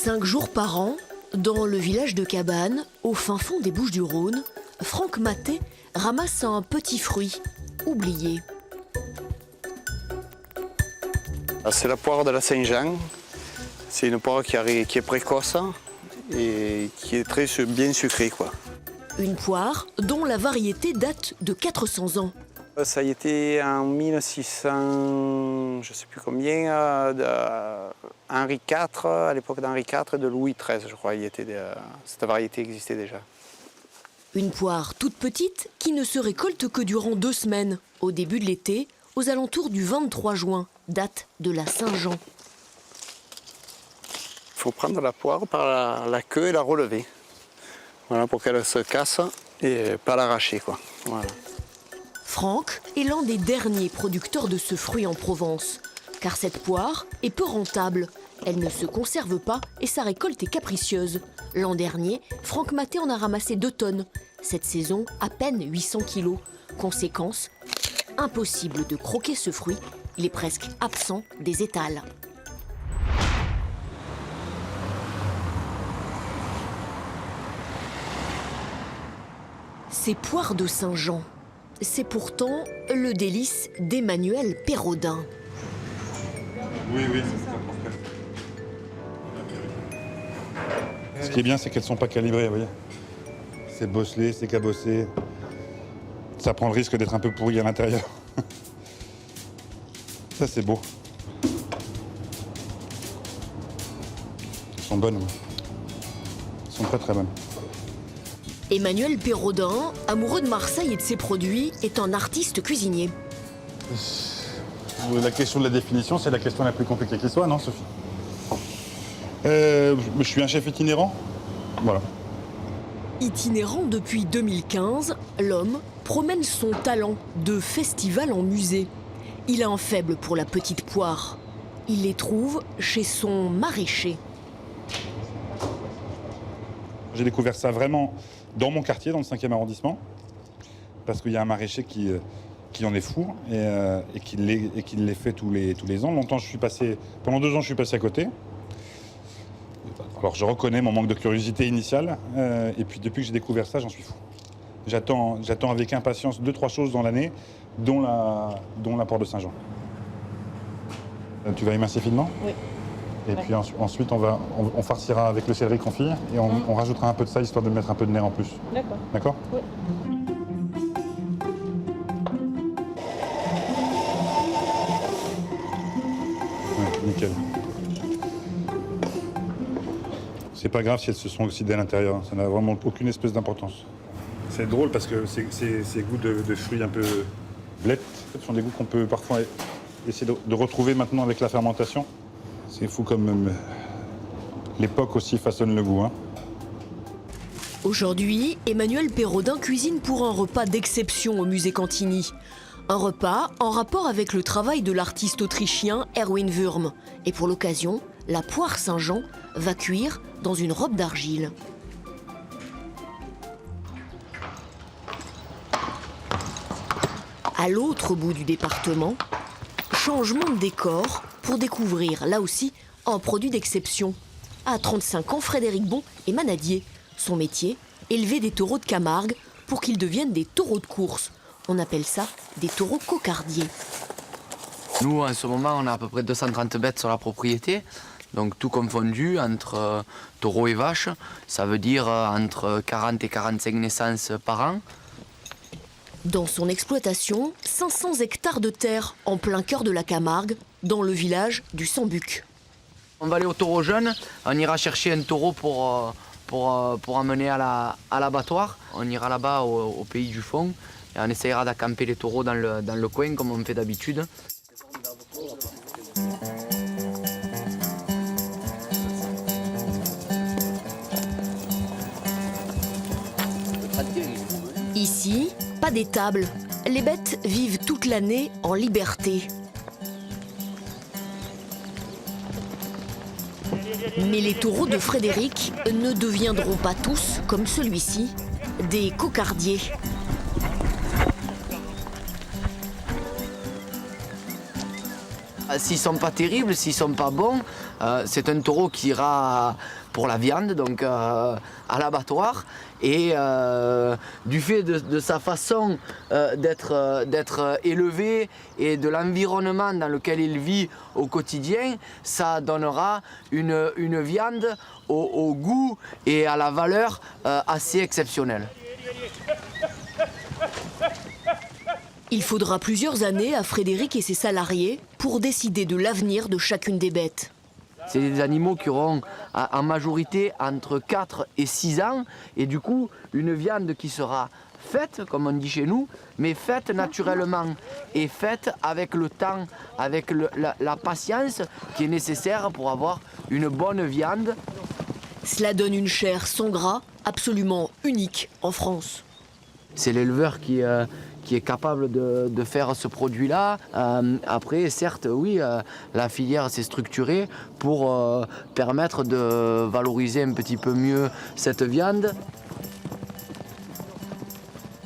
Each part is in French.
5 jours par an, dans le village de Cabannes, au fin fond des Bouches-du-Rhône, Franck Maté ramasse un petit fruit oublié. C'est la poire de la Saint-Jean. C'est une poire qui est précoce et qui est très bien sucrée, quoi. Une poire dont la variété date de 400 ans. Ça a été en 1600, je ne sais plus combien, Henri IV, à l'époque d'Henri IV, de Louis XIII, je crois. Cette variété existait déjà. Une poire toute petite qui ne se récolte que durant 2 semaines, au début de l'été, aux alentours du 23 juin, date de la Saint-Jean. Il faut prendre la poire par la queue et la relever. Voilà, pour qu'elle se casse et pas l'arracher, quoi. Voilà. Franck est l'un des derniers producteurs de ce fruit en Provence, car cette poire est peu rentable. Elle ne se conserve pas et sa récolte est capricieuse. L'an dernier, Franck Maté en a ramassé 2 tonnes. Cette saison, à peine 800 kilos. Conséquence, impossible de croquer ce fruit. Il est presque absent des étals. Ces poires de Saint-Jean, c'est pourtant le délice d'Emmanuel Pérodin. Oui, c'est ça. Ce qui est bien, c'est qu'elles ne sont pas calibrées, vous voyez. C'est bosselé, c'est cabossé. Ça prend le risque d'être un peu pourri à l'intérieur. Ça, c'est beau. Elles sont bonnes. Elles sont très très bonnes. Emmanuel Pérodin, amoureux de Marseille et de ses produits, est un artiste cuisinier. La question de la définition, c'est la question la plus compliquée qui soit, non, Sophie? Je suis un chef itinérant. Voilà. Itinérant depuis 2015, l'homme promène son talent de festival en musée. Il a un faible pour la petite poire. Il les trouve chez son maraîcher. J'ai découvert ça vraiment dans mon quartier, dans le 5e arrondissement, parce qu'il y a un maraîcher qui en est fou et qui les fait tous les ans. Pendant 2 ans, je suis passé à côté. Alors je reconnais mon manque de curiosité initiale, et puis depuis que j'ai découvert ça, j'en suis fou. J'attends avec impatience 2-3 choses dans l'année, dont la poire de Saint-Jean. Tu vas émincer finement? Oui. Et puis ensuite, on farcira avec le céleri confit et on rajoutera un peu de ça, histoire de mettre un peu de nerf en plus. D'accord. D'accord? Oui. Ouais, nickel. C'est pas grave si elles se sont oxydées à l'intérieur, ça n'a vraiment aucune espèce d'importance. C'est drôle parce que ces goûts de fruits un peu blettes, ce sont des goûts qu'on peut parfois essayer de retrouver maintenant avec la fermentation. C'est fou comme l'époque aussi façonne le goût. Hein. Aujourd'hui, Emmanuel Pérodin cuisine pour un repas d'exception au musée Cantini. Un repas en rapport avec le travail de l'artiste autrichien Erwin Wurm. Et pour l'occasion, la poire Saint-Jean va cuire dans une robe d'argile. À l'autre bout du département, changement de décor pour découvrir, là aussi, un produit d'exception. À 35 ans, Frédéric Bon est manadier. Son métier, élever des taureaux de Camargue pour qu'ils deviennent des taureaux de course. On appelle ça des taureaux cocardiers. Nous, en ce moment, on a à peu près 230 bêtes sur la propriété. Donc tout confondu, entre taureaux et vaches, ça veut dire entre 40 et 45 naissances par an. Dans son exploitation, 500 hectares de terre en plein cœur de la Camargue, dans le village du Sambuc. On va aller au taureau jeune, on ira chercher un taureau pour amener à l'abattoir. On ira là-bas au pays du fond et on essaiera d'accamper les taureaux dans le coin comme on fait d'habitude. Ici, pas d'étable. Les bêtes vivent toute l'année en liberté. Mais les taureaux de Frédéric ne deviendront pas tous, comme celui-ci, des cocardiers. S'ils sont pas terribles, s'ils sont pas bons, c'est un taureau qui ira pour la viande, donc à l'abattoir. Et du fait de sa façon d'être élevé et de l'environnement dans lequel il vit au quotidien, ça donnera une viande au goût et à la valeur assez exceptionnelle. Il faudra plusieurs années à Frédéric et ses salariés pour décider de l'avenir de chacune des bêtes. C'est des animaux qui auront en majorité entre 4 et 6 ans et du coup une viande qui sera faite, comme on dit chez nous, mais faite naturellement et faite avec le temps, avec la patience qui est nécessaire pour avoir une bonne viande. Cela donne une chair sans gras absolument unique en France. C'est l'éleveur qui est capable de faire ce produit-là. Après, certes, oui, la filière s'est structurée pour permettre de valoriser un petit peu mieux cette viande.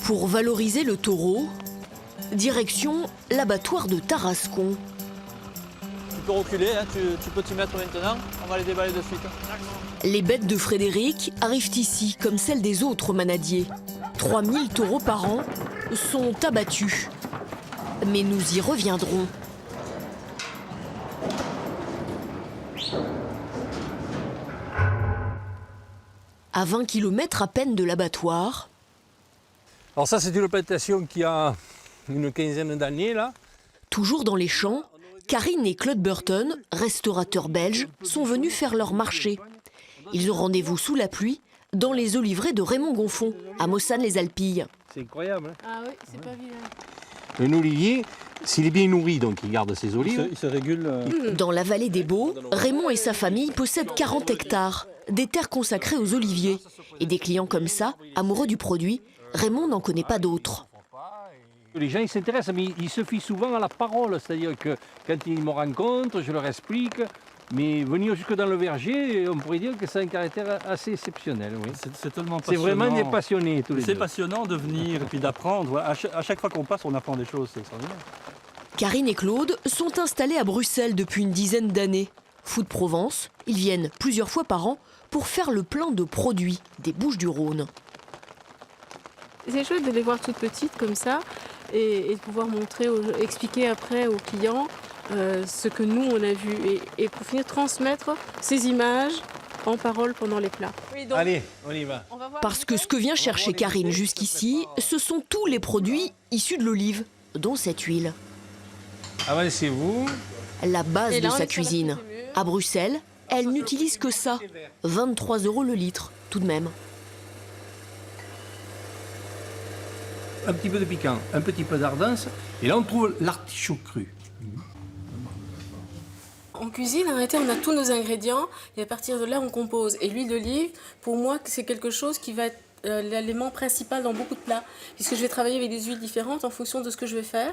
Pour valoriser le taureau, direction l'abattoir de Tarascon. Tu peux reculer, hein, tu peux t'y mettre maintenant, on va les déballer de suite. Les bêtes de Frédéric arrivent ici comme celles des autres manadiers. 3000 taureaux par an sont abattus. Mais nous y reviendrons. À 20 km à peine de l'abattoir, Alors ça, c'est une plantation qui a une quinzaine d'années, là. toujours dans les champs, Karine et Claude Burton, restaurateurs belges, sont venus faire leur marché. Ils ont rendez-vous sous la pluie dans les oliveraies de Raymond Gonfond, à Mossane-les-Alpilles. C'est incroyable. Hein. Ah oui, c'est pas vilain. Un olivier, s'il est bien nourri, donc il garde ses olives. Il se régule. Dans la vallée des Baux, Raymond et sa famille possèdent 40 hectares, des terres consacrées aux oliviers. Et des clients comme ça, amoureux du produit, Raymond n'en connaît pas d'autres. Les gens ils s'intéressent, mais ils se fient souvent à la parole. C'est-à-dire que quand ils me rencontrent, je leur explique. Mais venir jusque dans le verger, on pourrait dire que c'est un caractère assez exceptionnel. Oui. C'est tellement C'est passionnant. vraiment des passionnés tous les deux. C'est passionnant de venir et puis d'apprendre. Voilà, à chaque fois qu'on passe, on apprend des choses, c'est extraordinaire. Karine et Claude sont installés à Bruxelles depuis une dizaine d'années. Fous de Provence, ils viennent plusieurs fois par an pour faire le plein de produits des Bouches-du-Rhône. C'est chouette de les voir toutes petites comme ça et de pouvoir montrer, expliquer après aux clients ce que nous on a vu et pour finir transmettre ces images en parole pendant les plats. Oui, donc, Allez, on y va. Parce que ce que vient chercher Karine jusqu'ici, ce sont tous les produits issus de l'olive, dont cette huile. Avancez-vous. La base Et là, de on sa est sur la cuisine. petite mûre. À Bruxelles, elle n'utilise que ça. 23 € le litre, tout de même. Un petit peu de piquant, un petit peu d'ardence. Et là, on trouve l'artichaut cru. En cuisine, en réalité, on a tous nos ingrédients et à partir de là, on compose. Et l'huile d'olive, pour moi, c'est quelque chose qui va être l'élément principal dans beaucoup de plats, puisque je vais travailler avec des huiles différentes en fonction de ce que je vais faire.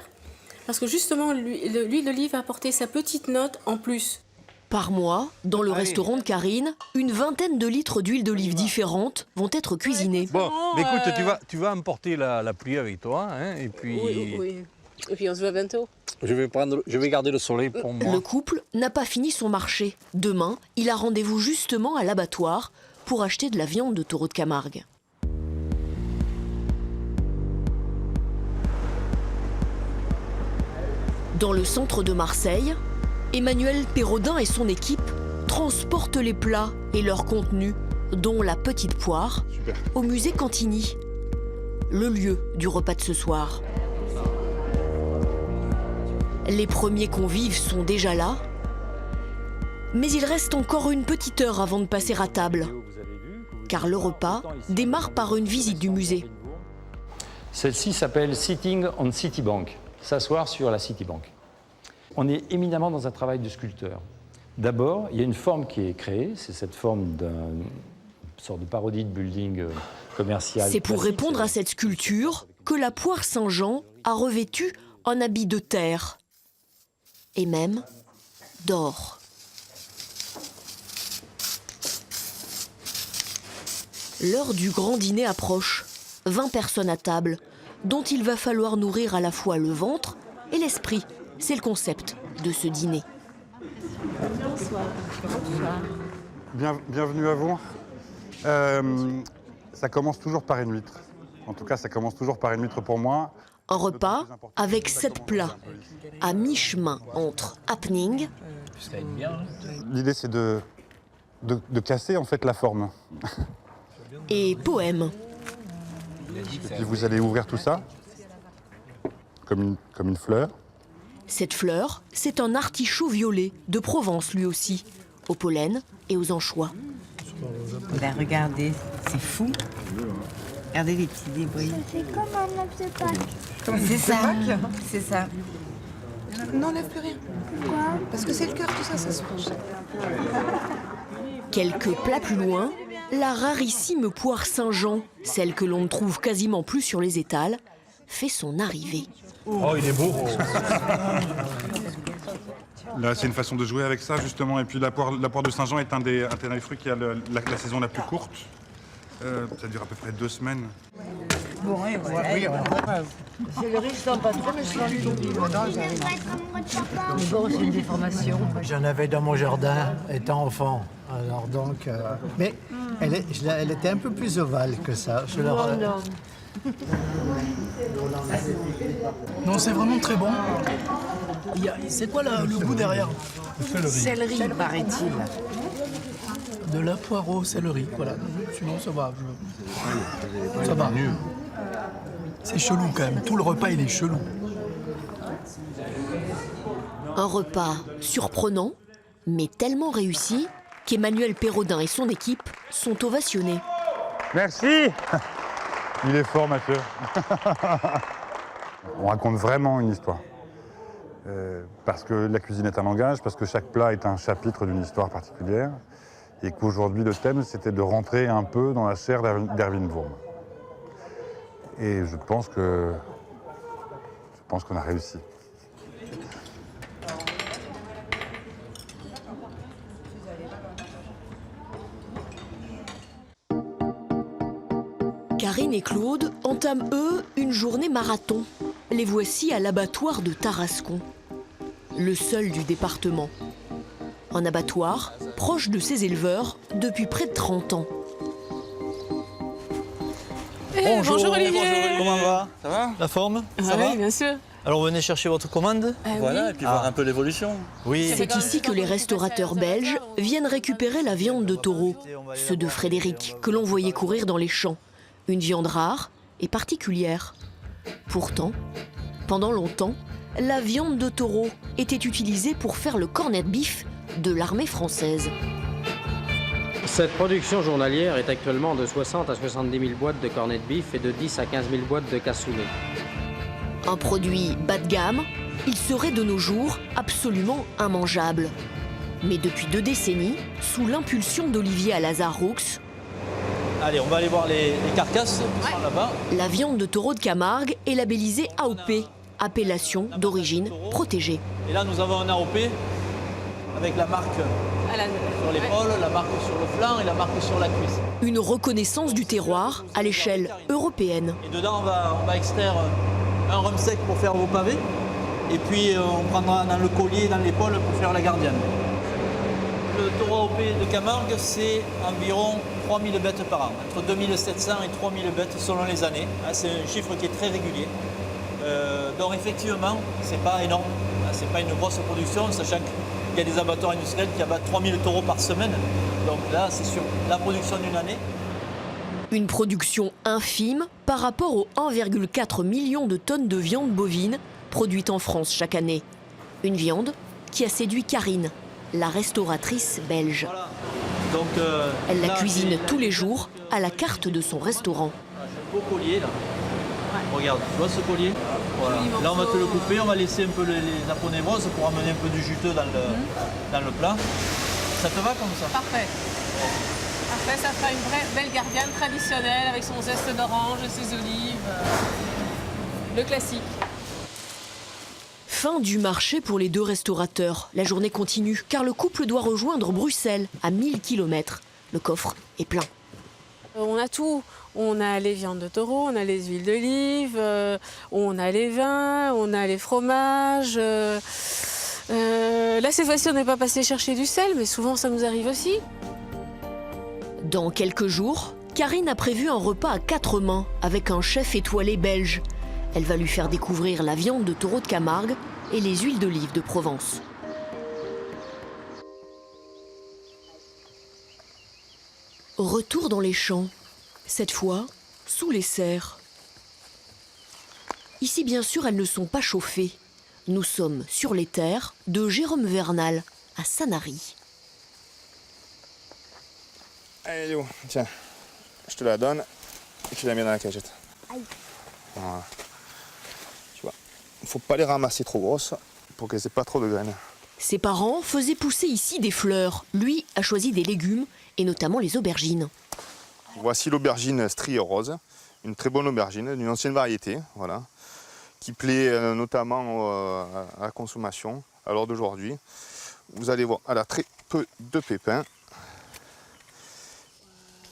Parce que justement, l'huile d'olive va apporter sa petite note en plus. Par mois, dans le restaurant de Karine, une vingtaine de litres d'huile d'olive différentes vont être cuisinés. Bon, mais écoute, tu vas emporter la pluie avec toi, hein, et puis... Oui. Et puis on se voit bientôt. Je vais garder le soleil pour moi. Le couple n'a pas fini son marché. Demain, il a rendez-vous justement à l'abattoir pour acheter de la viande de taureau de Camargue. Dans le centre de Marseille, Emmanuel Pérodin et son équipe transportent les plats et leur contenu, dont la petite poire, au musée Cantigny, le lieu du repas de ce soir. Les premiers convives sont déjà là, mais il reste encore une petite heure avant de passer à table, car le repas démarre par une visite du musée. Celle-ci s'appelle Sitting on Citibank, s'asseoir sur la Citibank. On est éminemment dans un travail de sculpteur. D'abord, il y a une forme qui est créée, c'est cette forme d'une sorte de parodie de building commercial. C'est pour classique. répondre à cette sculpture que la poire Saint-Jean a revêtu un habit de terre, et même d'or. L'heure du grand dîner approche. 20 personnes à table, dont il va falloir nourrir à la fois le ventre et l'esprit. C'est le concept de ce dîner. Bienvenue à vous. Ça commence toujours par une huître. En tout cas, ça commence toujours par une huître pour moi. Un repas avec 7 plats, à mi-chemin entre happening L'idée, c'est de casser en fait la forme. et poème. Et puis vous allez ouvrir tout ça comme une fleur. Cette fleur, c'est un artichaut violet de Provence lui aussi, au pollen et aux anchois. Ben regardez, c'est fou. Regardez les petits débris. C'est comme un œuf de Pâques. C'est ça, c'est ça. N'enlève plus rien. Pourquoi? Parce que c'est le cœur, tout ça, ça se mange. Quelques plats plus loin, la rarissime poire Saint-Jean, celle que l'on ne trouve quasiment plus sur les étals, fait son arrivée. Oh, il est beau. Là, c'est une façon de jouer avec ça, justement. Et puis la poire de Saint-Jean est un des fruits qui a la saison la plus courte. Ça dure à peu près 2 semaines. Bon, et voilà. C'est le riz, je sens pas trop, mais je sens du tout. Bon, c'est une déformation. J'en avais dans mon jardin étant enfant. Alors donc, mais elle était un peu plus ovale que ça. Non, c'est vraiment très bon. C'est quoi le goût derrière? Céleri, paraît-il. De la poireau, céleri, voilà. Sinon, ça va. Ça va. C'est chelou quand même. Tout le repas, il est chelou. Un repas surprenant, mais tellement réussi qu'Emmanuel Perrodin et son équipe sont ovationnés. Merci. Il est fort, Mathieu. On raconte vraiment une histoire. Parce que la cuisine est un langage, parce que chaque plat est un chapitre d'une histoire particulière. Et qu'aujourd'hui, le thème, c'était de rentrer un peu dans la chair d'Erwin Wurm. Et je pense qu'on a réussi. Karine et Claude entament, eux, une journée marathon. Les voici à l'abattoir de Tarascon, le seul du département. Un abattoir proche de ses éleveurs depuis près de 30 ans. Bonjour Olivier. Comment va? Ça va? La forme? Ça Oui, va? bien sûr. Alors venez chercher votre commande. Voilà, et puis voir un peu l'évolution. Oui. C'est ici que les restaurateurs belges viennent récupérer la viande de taureau, ceux de Frédéric, que l'on voyait courir dans les champs. Une viande rare et particulière. Pourtant, pendant longtemps, la viande de taureau était utilisée pour faire le cornet de beef de l'armée française. Cette production journalière est actuellement de 60 à 70 000 boîtes de cornet de beef et de 10 à 15 000 boîtes de cassoulet. Un produit bas de gamme, il serait de nos jours absolument immangeable. Mais depuis 2 décennies, sous l'impulsion d'Olivier Alazar-Roux, Allez, on va aller voir les carcasses qui sont là-bas. la viande de taureau de Camargue est labellisée AOP, appellation d'origine protégée. Et là, nous avons un AOP avec la marque sur l'épaule, la marque sur le flanc et la marque sur la cuisse. Une reconnaissance du terroir à l'échelle européenne. Et dedans, on va extraire un rhum sec pour faire vos pavés. Et puis, on prendra dans le collier, dans l'épaule pour faire la gardienne. Le taureau AOP de Camargue, c'est environ 3000 bêtes par an, entre 2700 et 3000 bêtes selon les années. C'est un chiffre qui est très régulier. Donc effectivement, c'est pas énorme, c'est pas une grosse production, sachant qu'il y a des abattoirs industriels qui abattent 3000 taureaux par semaine. Donc là, c'est sur la production d'une année. Une production infime par rapport aux 1,4 million de tonnes de viande bovine produite en France chaque année. Une viande qui a séduit Karine, la restauratrice belge. Voilà. Donc, elle la là, cuisine tous les jours à la carte de son restaurant. J'ai un beau collier là. Regarde, tu vois ce collier? Voilà. Là, on va te le couper, on va laisser un peu les aponévroses pour amener un peu du juteux dans le plat. Ça te va comme ça? Parfait. Après, ça fera une vraie belle gardienne traditionnelle avec son zeste d'orange, ses olives. Le classique. Fin du marché pour les 2 restaurateurs. La journée continue car le couple doit rejoindre Bruxelles à 1000 km. Le coffre est plein. On a tout. On a les viandes de taureau, on a les huiles d'olive, on a les vins, on a les fromages. Là, cette fois-ci, on n'est pas passé chercher du sel, mais souvent ça nous arrive aussi. Dans quelques jours, Karine a prévu un repas à 4 mains avec un chef étoilé belge. Elle va lui faire découvrir la viande de taureau de Camargue et les huiles d'olive de Provence. Retour dans les champs, cette fois sous les serres. Ici, bien sûr, elles ne sont pas chauffées. Nous sommes sur les terres de Jérôme Vernal, à Sanary. Allez Léo, tiens, je te la donne et tu la mets dans la cagette. Voilà. Tu vois, il ne faut pas les ramasser trop grosses pour qu'elles n'aient pas trop de graines. Ses parents faisaient pousser ici des fleurs. Lui a choisi des légumes, et notamment les aubergines. Voici l'aubergine strie rose, une très bonne aubergine d'une ancienne variété, voilà, qui plaît notamment à la consommation à l'heure d'aujourd'hui. Vous allez voir, elle a très peu de pépins.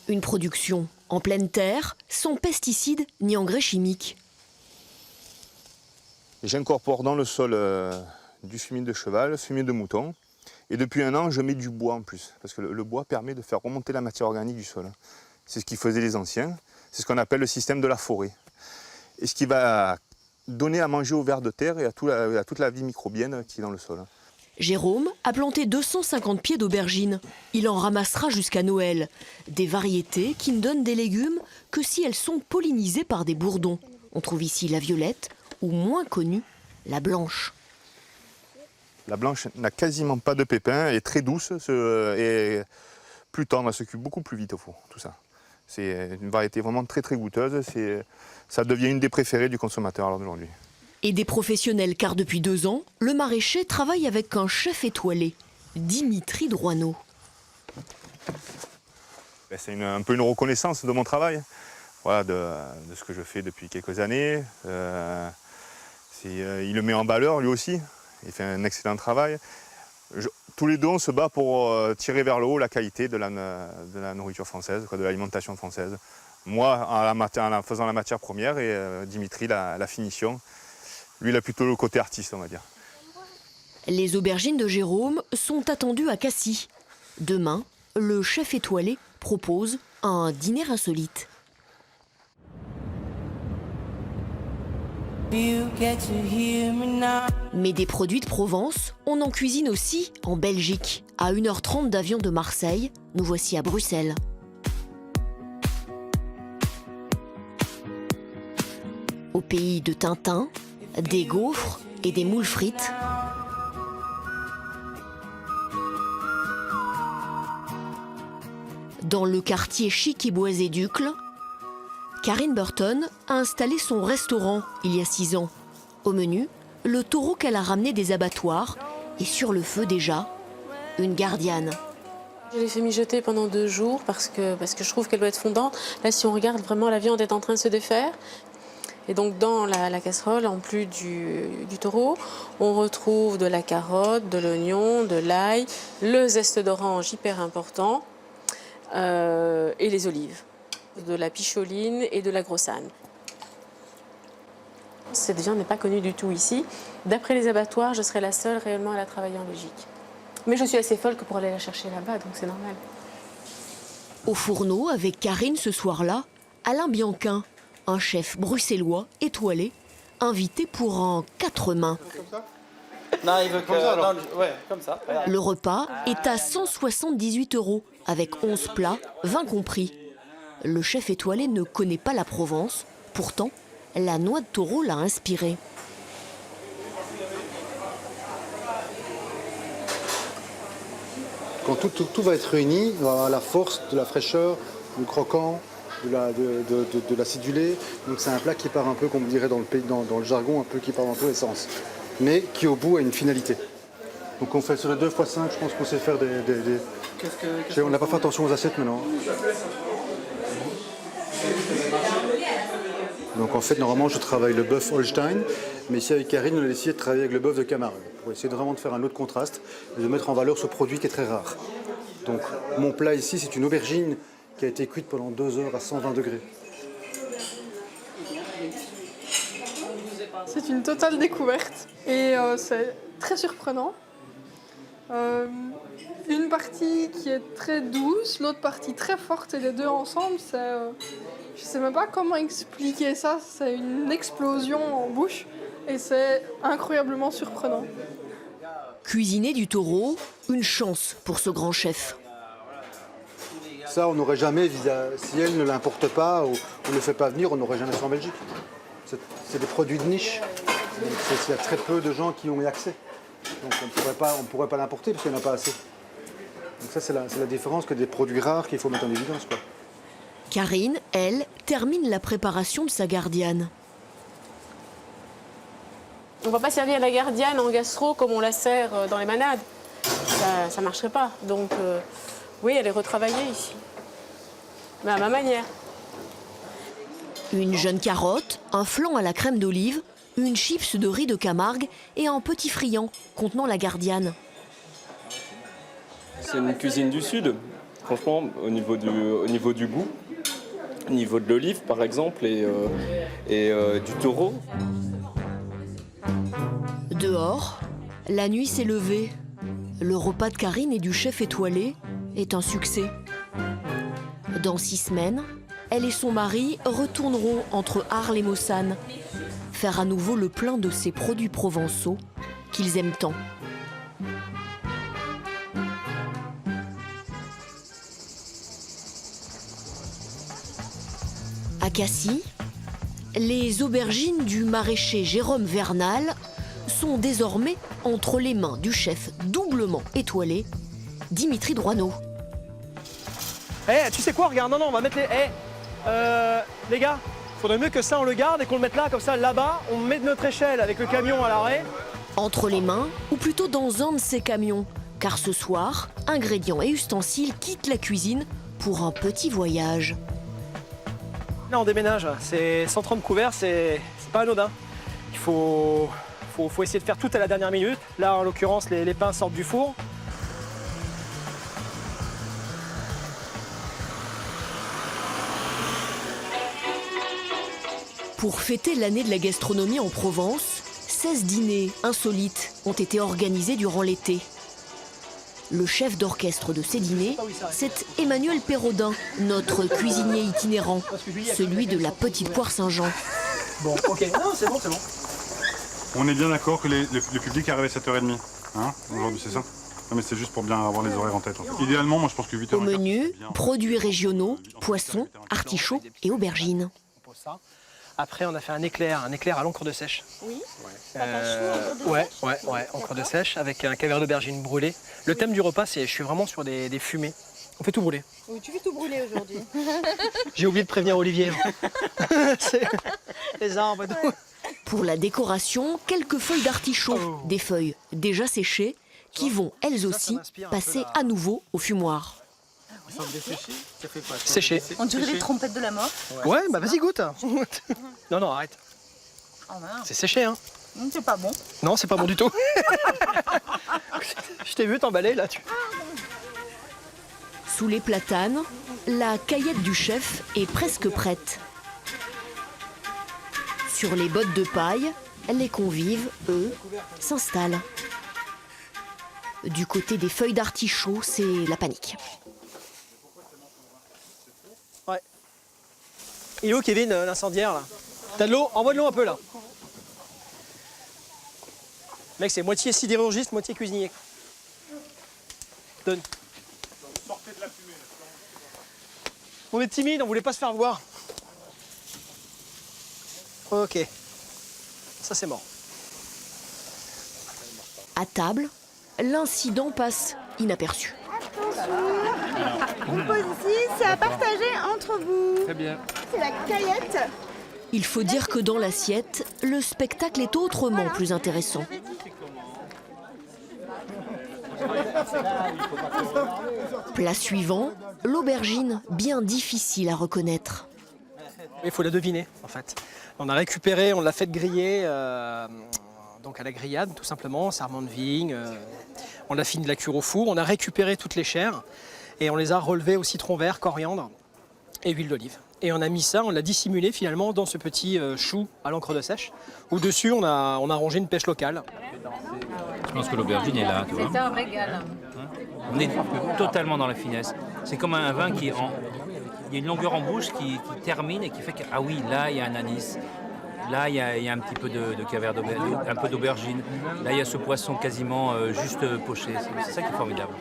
Une production en pleine terre, sans pesticides ni engrais chimiques. J'incorpore dans le sol du fumier de cheval, fumier de mouton. Et depuis 1 an, je mets du bois en plus, parce que le bois permet de faire remonter la matière organique du sol. C'est ce qu'ils faisaient les anciens, c'est ce qu'on appelle le système de la forêt. Et ce qui va donner à manger aux vers de terre et à toute la vie microbienne qui est dans le sol. Jérôme a planté 250 pieds d'aubergines. Il en ramassera jusqu'à Noël. Des variétés qui ne donnent des légumes que si elles sont pollinisées par des bourdons. On trouve ici la violette, ou moins connue, la blanche. La blanche n'a quasiment pas de pépins, elle est très douce et plus tendre, elle se cuit beaucoup plus vite au four, tout ça. C'est une variété vraiment très très goûteuse, ça devient une des préférées du consommateur à l'heure d'aujourd'hui. Et des professionnels, car depuis 2 ans, le maraîcher travaille avec un chef étoilé, Dimitri Droineau. C'est un peu une reconnaissance de mon travail, voilà, de ce que je fais depuis quelques années. Il le met en valeur lui aussi, il fait un excellent travail. Tous les deux, on se bat pour tirer vers le haut la qualité de la nourriture française, de l'alimentation française. Moi, en faisant la matière première et Dimitri, la finition. Lui, il a plutôt le côté artiste, on va dire. Les aubergines de Jérôme sont attendues à Cassis. Demain, le chef étoilé propose un dîner insolite. Mais des produits de Provence, on en cuisine aussi en Belgique. À 1h30 d'avion de Marseille, nous voici à Bruxelles. Au pays de Tintin, des gaufres et des moules frites. Dans le quartier chic et boisé d'Uccle, Karine Burton a installé son restaurant il y a 6 ans. Au menu, le taureau qu'elle a ramené des abattoirs et sur le feu déjà, une gardiane. Je l'ai fait mijoter pendant 2 jours parce que je trouve qu'elle doit être fondante. Là, si on regarde, vraiment, la viande est en train de se défaire. Et donc dans la casserole, en plus du taureau, on retrouve de la carotte, de l'oignon, de l'ail, le zeste d'orange hyper important et les olives, de la picholine et de la grossane. Cette viande n'est pas connue du tout ici. D'après les abattoirs, je serai la seule réellement à la travailler en Belgique. Mais je suis assez folle que pour aller la chercher là-bas, donc c'est normal. Au fourneau, avec Karine ce soir-là, Alain Bianquin, un chef bruxellois étoilé, invité pour un 4 mains. Comme ça. Le repas est à 178 €, avec 11 plats, 20 compris. Le chef étoilé ne connaît pas la Provence, pourtant, la noix de taureau l'a inspiré. Quand tout va être réuni, on va avoir la force de la fraîcheur, du croquant, de l'acidulé. Donc c'est un plat qui part un peu, comme on dirait dans le jargon, un peu qui part dans tous les sens. Mais qui au bout a une finalité. Donc on fait sur les 2 x 5, je pense qu'on sait faire on n'a pas fait attention aux assiettes maintenant. Donc en fait, normalement, je travaille le bœuf Holstein, mais ici avec Karine, on a essayé de travailler avec le bœuf de Camargue, pour essayer vraiment de faire un autre contraste et de mettre en valeur ce produit qui est très rare. Donc mon plat ici, c'est une aubergine qui a été cuite pendant 2 heures à 120 degrés. C'est une totale découverte et c'est très surprenant. Une partie qui est très douce, l'autre partie très forte, et les deux ensemble, c'est... je sais même pas comment expliquer ça, c'est une explosion en bouche et c'est incroyablement surprenant. Cuisiner du taureau, une chance pour ce grand chef. Ça, on n'aurait jamais, si elle ne l'importe pas ou ne le fait pas venir, on n'aurait jamais ça en Belgique. C'est des produits de niche. Il y a très peu de gens qui ont y accès. Donc on ne pourrait pas l'importer parce qu'il n'y en a pas assez. Donc ça, c'est la différence que des produits rares qu'il faut mettre en évidence, quoi. Karine, elle, termine la préparation de sa gardiane. On ne va pas servir la gardiane en gastro comme on la sert dans les manades. Ça ne marcherait pas. Donc oui, elle est retravaillée ici. Mais à ma manière. Une jeune carotte, un flan à la crème d'olive, une chips de riz de Camargue et un petit friand contenant la gardiane. C'est une cuisine du Sud, franchement, au niveau du goût, au niveau de l'olive par exemple et du taureau. Dehors, la nuit s'est levée. Le repas de Karine et du chef étoilé est un succès. Dans 6 semaines, elle et son mari retourneront entre Arles et Mossane, faire à nouveau le plein de ces produits provençaux qu'ils aiment tant. À Cassis, les aubergines du maraîcher Jérôme Vernal sont désormais entre les mains du chef doublement étoilé, Dimitri Droineau. Tu sais quoi, regarde, non, on va mettre les gars, faudrait mieux que ça on le garde et qu'on le mette là, comme ça, là-bas, on met notre échelle avec le camion à l'arrêt. Entre les mains, ou plutôt dans un de ces camions, car ce soir, ingrédients et ustensiles quittent la cuisine pour un petit voyage. Là, on déménage, c'est 130 couverts, c'est pas anodin. Il faut essayer de faire tout à la dernière minute. Là, en l'occurrence, les pains sortent du four. Pour fêter l'année de la gastronomie en Provence, 16 dîners insolites ont été organisés durant l'été. Le chef d'orchestre de ces dîners, c'est Emmanuel Perraudin, notre cuisinier itinérant, celui de la Petite Poire Saint-Jean. Bon, ok, non, c'est bon. On est bien d'accord que le public arrive à 7h30, hein, aujourd'hui, c'est ça? Non, mais c'est juste pour bien avoir les horaires en tête. En fait. Idéalement, moi, je pense que 8h. Au menu, produits régionaux, poissons, artichauts et aubergines. Après, on a fait un éclair à l'encre de sèche. Oui. Ouais, encre de sèche avec un caviar d'aubergine brûlée. Le thème du repas, c'est je suis vraiment sur des fumées. On fait tout brûler. Oui, tu fais tout brûler aujourd'hui. J'ai oublié de prévenir Olivier. Les arbres et tout. Pour la décoration, quelques feuilles d'artichaut, des feuilles déjà séchées, qui vont, elles aussi, passer à nouveau au fumoir. Séché. On dirait les trompettes de la mort. Ouais, bah vas-y, goûte. Non, arrête. Oh, c'est séché, hein. C'est pas bon. Non, c'est pas bon du tout. Je t'ai vu t'emballer, là. Sous les platanes, la caillette du chef est presque prête. Sur les bottes de paille, les convives, eux, s'installent. Du côté des feuilles d'artichaut, c'est la panique. Ouais. Il est où, Kevin, l'incendiaire, là? T'as de l'eau? Envoie de l'eau un peu, là. Mec, c'est moitié sidérurgiste, moitié cuisinier. Donne. Sortez de la fumée. On est timide, on voulait pas se faire voir. Ok. Ça, c'est mort. À table, l'incident passe inaperçu. On pose ici, c'est à partager entre vous. Très bien. C'est la caillette. Il faut dire que dans l'assiette, le spectacle est autrement plus intéressant. Plat suivant, l'aubergine, bien difficile à reconnaître. Il faut la deviner, en fait. On a récupéré, on l'a fait griller donc à la grillade, tout simplement, sarment de vigne. On a fini de la cure au four, on a récupéré toutes les chairs et on les a relevées au citron vert, coriandre et huile d'olive. Et on a mis ça, on l'a dissimulé finalement dans ce petit chou à l'encre de sèche. Au-dessus, on a rangé une pêche locale. Je pense que l'aubergine est là, tu vois. C'est un régal. On est totalement dans la finesse. C'est comme un vin qui il y a une longueur en bouche qui termine et qui fait que, ah oui, là il y a un anis, là il y a un petit peu de caviar, un peu d'aubergine, là il y a ce poisson quasiment juste poché. C'est ça qui est formidable.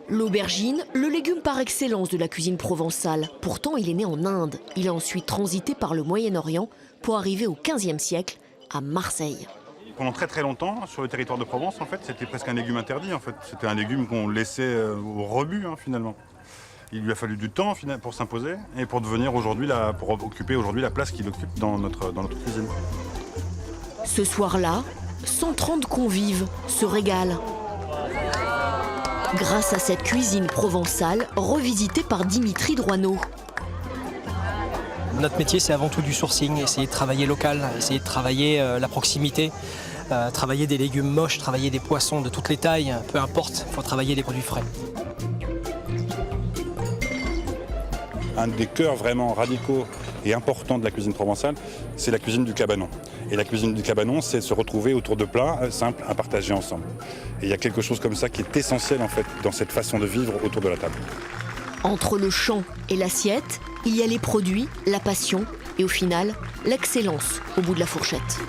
L'aubergine, le légume par excellence de la cuisine provençale. Pourtant, il est né en Inde. Il a ensuite transité par le Moyen-Orient pour arriver au XVe siècle à Marseille. Pendant très très longtemps, sur le territoire de Provence, en fait, c'était presque un légume interdit. En fait. C'était un légume qu'on laissait au rebut, finalement. Il lui a fallu du temps pour s'imposer et pour devenir aujourd'hui, pour occuper aujourd'hui la place qu'il occupe dans notre cuisine. Ce soir-là, 130 convives se régalent. Grâce à cette cuisine provençale revisitée par Dimitri Droineau. Notre métier, c'est avant tout du sourcing, essayer de travailler local, essayer de travailler la proximité, travailler des légumes moches, travailler des poissons de toutes les tailles, peu importe, il faut travailler les produits frais. Un des cœurs vraiment radicaux et importants de la cuisine provençale, c'est la cuisine du cabanon. Et la cuisine du cabanon, c'est se retrouver autour de plats simples à partager ensemble. Et il y a quelque chose comme ça qui est essentiel en fait dans cette façon de vivre autour de la table. Entre le champ et l'assiette, il y a les produits, la passion et au final, l'excellence au bout de la fourchette.